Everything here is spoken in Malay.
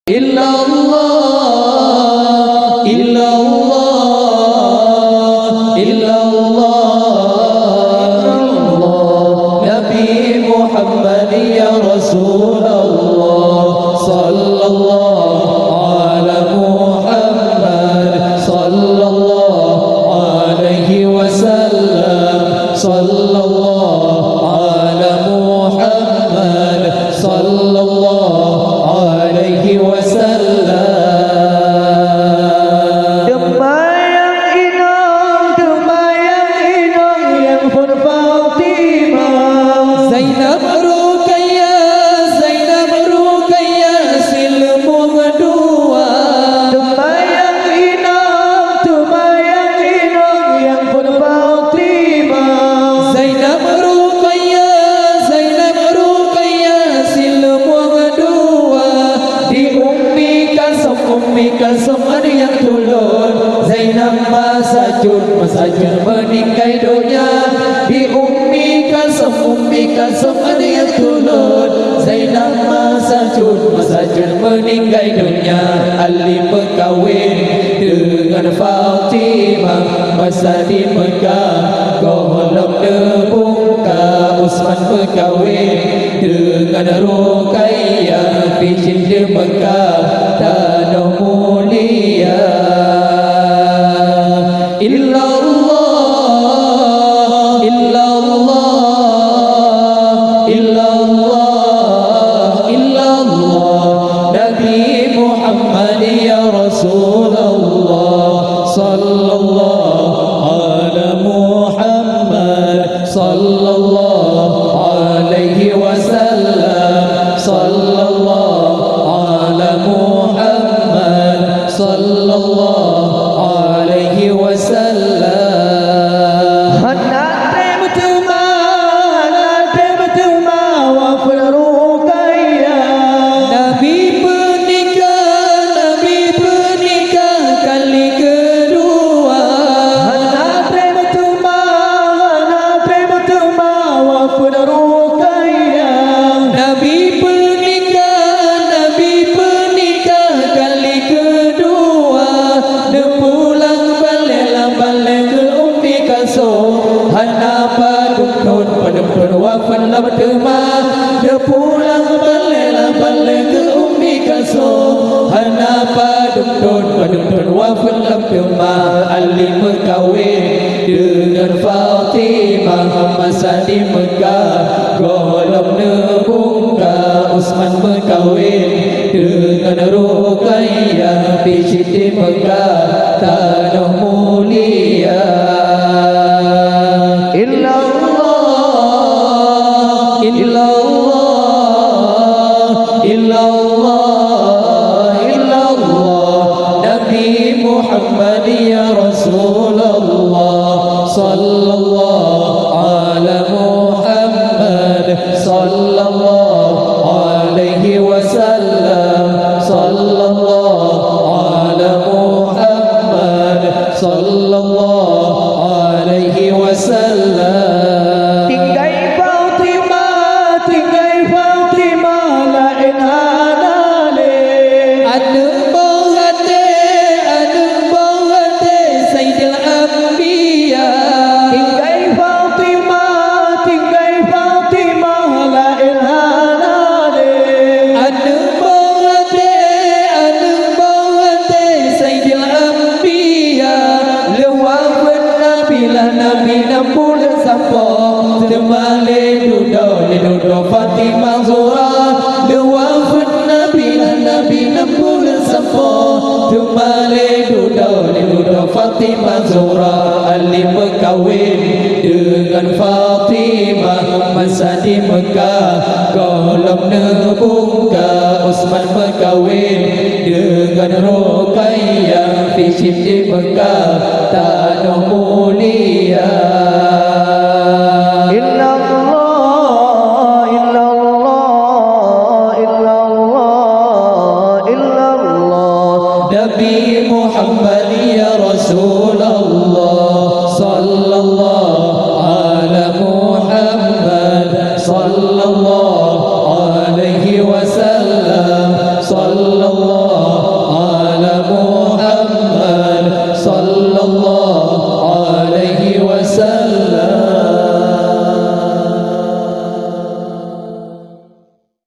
illallah, illallah, illallah, Nabi Muhammad ya Rasulullah, sallallahu ala Muhammad, sallallahu alaihi wasallam, sallallahu ala Muhammad, sallallahu alaihi wasallam. Demayang inang yang pun Fatimah, Zainab Ruqayyah, Zainab Ruqayyah silmu dua. demayang inang yang pun Fatimah, Zainab Ruqayyah, Zainab Ruqayyah silmu dua. Di Ummi Kalsum ada yang tulun. Zainab masajun meningkai dunia. Di Ummi Kalsum ada yang tulun. Zainab masajun meningkai dunia. Ali berkahwin dengan Fatimah masa di Mekah. Golong debuka Utsman berkahwin dengan Ruqayyah picin di Mekah tanah mulia. Illallah, illallah, illallah, illallah, Nabi Muhammad ya Rasulullah, sallallahu ala Muhammad, sallallahu alaihi wasallam, sallallahu ala Muhammad, sallallahu alaihi wasallam. hendak bertema wa Ruqayyah, Nabi pernikah kali kedua. hendak bertema wa Ruqayyah, Nabi pernikah kali kedua. Dia pulang balik ke Ummi Kalsum. Hana padun wafan la bertema. Dia pulang balik ke Ummi Kalsum. Hana padun wafan la bertema. Ali berkahwin dengan Fatimah masa di Mekah. Golong nebuka Utsman berkahwin dengan Ruqayyah picit di Mekah tanah mulia. Illallah, illallah, illallah, illallah, Nabi Muhammad ya Rasulullah, sallallahu ala Muhammad, sallallahu alaihi wasallam, sallallahu ala Muhammad, sallallahu alaihi wasallam. tinggai Fatimah la inanale, Anak bahate Sayyidil Anbiya. tinggai Fatimah la inanale, Anak bahate Sayyidil Anbiya. Lewafan Nabi nampul sampong. Temale duduk Fatimah Zura. Lewafan Nabi nampul sampong. Temale duduk Fatimah Zura. Ali berkahwin dengan Fatimah masa di Mekah. Golong nebuka Utsman berkahwin dengan Ruqayyah picit di Mekah tanah mulia. illallah, illallah, illallah, illallah, Nabi Muhammad ya Rasulullah, sallallahu ala Muhammad, sallallahu alaihi wasallam, sallallahu الله